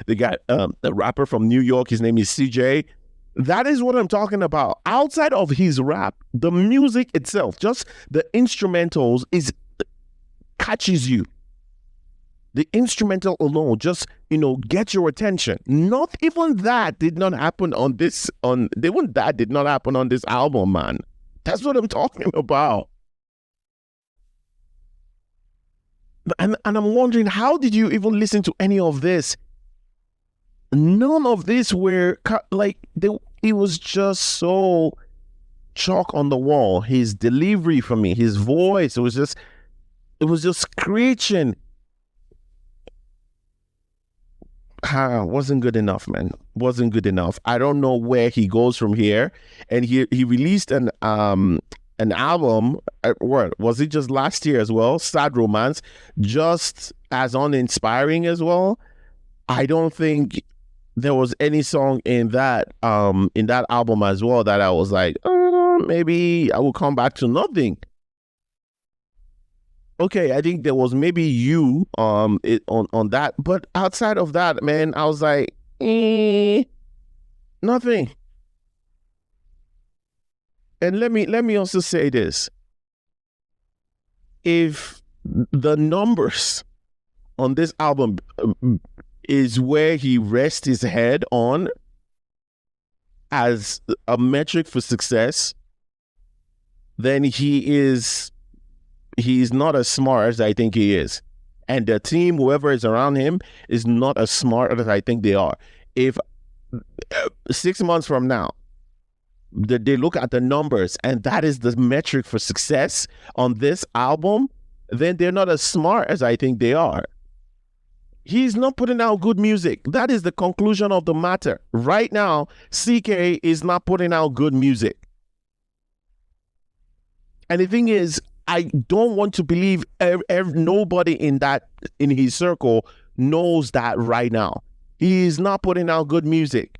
They got a rapper from New York. His name is CJ. That is what I'm talking about. Outside of his rap, the music itself, just the instrumentals, is catches you. The instrumental alone just, get your attention. Not even that did not happen on this, even that did not happen on this album, man. That's what I'm talking about. And I'm wondering, how did you even listen to any of this? None of this were, it was just so chalk on the wall. His delivery for me, his voice, it was just screeching. Wasn't good enough, man. Wasn't good enough. I don't know where he goes from here. And he released an album. What was it? Just last year as well. Sad Romance, just as uninspiring as well. I don't think there was any song in that album as well that I was like, maybe I will come back to. Nothing. Okay, I think there was maybe you on that, but outside of that, man, I was like, nothing. And let me also say this: if the numbers on this album is where he rests his head on as a metric for success, then he's not as smart as I think he is. And the team, whoever is around him, is not as smart as I think they are. If 6 months from now, they look at the numbers and that is the metric for success on this album, then they're not as smart as I think they are. He's not putting out good music. That is the conclusion of the matter. Right now, CK is not putting out good music. And the thing is, I don't want to believe nobody in his circle knows that right now. He is not putting out good music.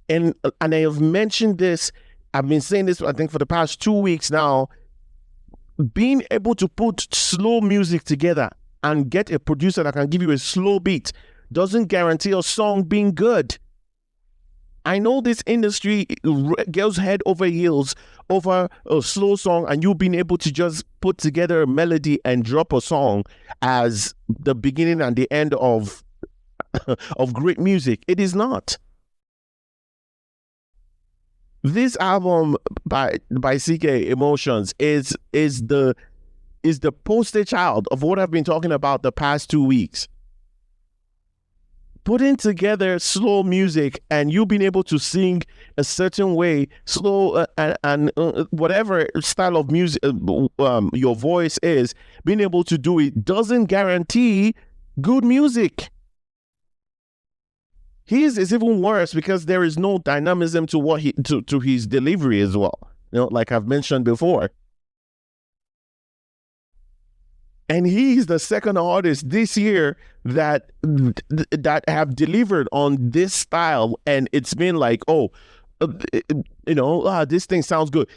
And I have mentioned this, I've been saying this, I think, for the past 2 weeks now. Being able to put slow music together and get a producer that can give you a slow beat doesn't guarantee a song being good. I know this industry goes head over heels over a slow song, and you being able to just put together a melody and drop a song as the beginning and the end of great music. It is not. This album by CK, Emotions, is the poster child of what I've been talking about the past 2 weeks. Putting together slow music and you being able to sing a certain way, slow and whatever style of music your voice is, being able to do it doesn't guarantee good music. His is even worse because there is no dynamism to his delivery as well. Like I've mentioned before. And he's the second artist this year that have delivered on this style, and it's been like, this thing sounds good.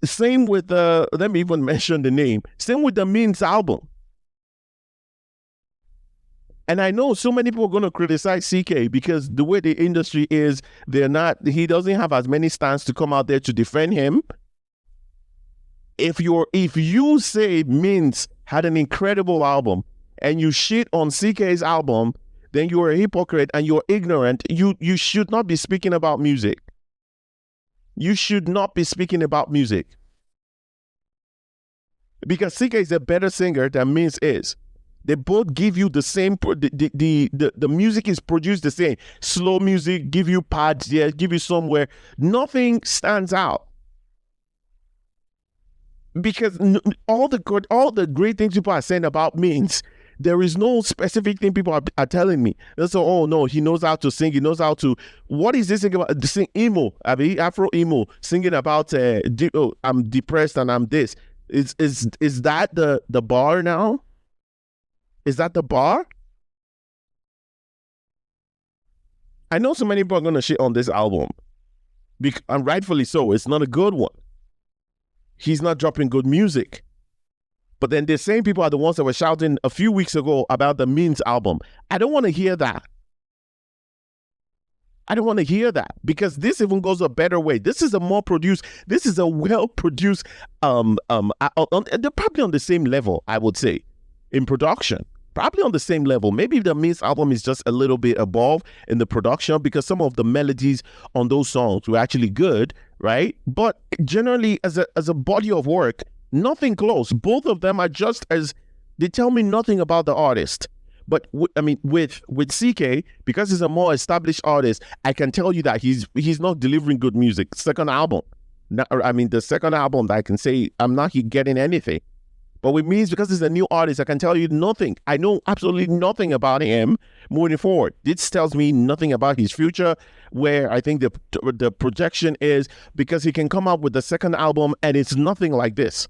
Same with let me even mention the name. Same with the Means album. And I know so many people are going to criticize CK because the way the industry is, he doesn't have as many stands to come out there to defend him. If you say Means had an incredible album and you shit on Ckay's album, then you're a hypocrite and you're ignorant. You should not be speaking about music. You should not be speaking about music. Because CK is a better singer than Means is. They both give you the same, the music is produced the same. Slow music, give you pads, give you somewhere. Nothing stands out. Because all the great things people are saying about Means, there is no specific thing people are telling me. They say, oh no, he knows how to sing. He knows how to. What is this thing about? Sing emo, Afro emo, singing about I'm depressed and I'm this. Is that the bar now? Is that the bar? I know so many people are gonna shit on this album, and rightfully so. It's not a good one. He's not dropping good music. But then the same people are the ones that were shouting a few weeks ago about the Means album. I don't want to hear that. I don't want to hear that, because this even goes a better way. This is a more produced, this is a well-produced, they're probably on the same level, I would say, in production. Probably on the same level. Maybe the Mins album is just a little bit above in the production, because some of the melodies on those songs were actually good, right? But generally, as a body of work, nothing close. Both of them are just as, they tell me nothing about the artist. But with CK, because he's a more established artist, I can tell you that he's not delivering good music. Second album, the second album that I can say I'm not getting anything. But with Mins, because he's a new artist, I can tell you nothing. I know absolutely nothing about him moving forward. This tells me nothing about his future, where I think the projection is, because he can come out with the second album and it's nothing like this.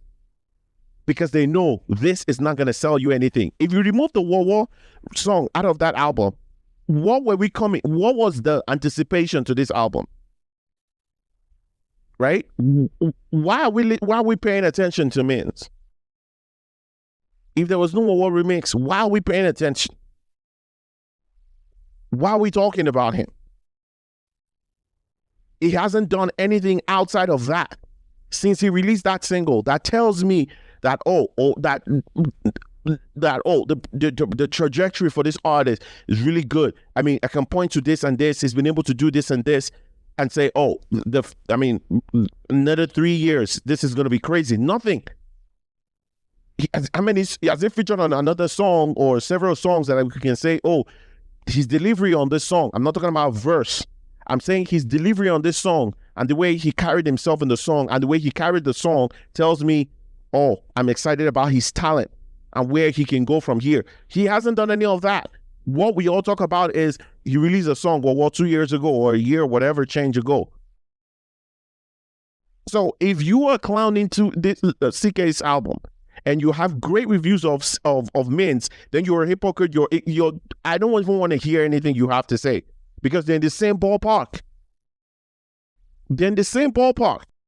Because they know this is not going to sell you anything. If you remove the War song out of that album, what was the anticipation to this album? Right? Why are we paying attention to Mins? If there was no War remix, why are we paying attention? Why are we talking about him? He hasn't done anything outside of that since he released that single. That tells me that the trajectory for this artist is really good. I mean, I can point to this and this. He's been able to do this and this, and say, another 3 years, this is going to be crazy. Nothing. He has featured on another song or several songs that we can say, his delivery on this song. I'm not talking about verse. I'm saying his delivery on this song and the way he carried himself in the song and the way he carried the song tells me, I'm excited about his talent and where he can go from here. He hasn't done any of that. What we all talk about is he released a song 2 years ago or a year, whatever change ago. So if you are clowning to this Ckay'S album and you have great reviews of Mins, then you're a hypocrite. I don't even want to hear anything you have to say, because they're in the same ballpark. They're in the same ballpark.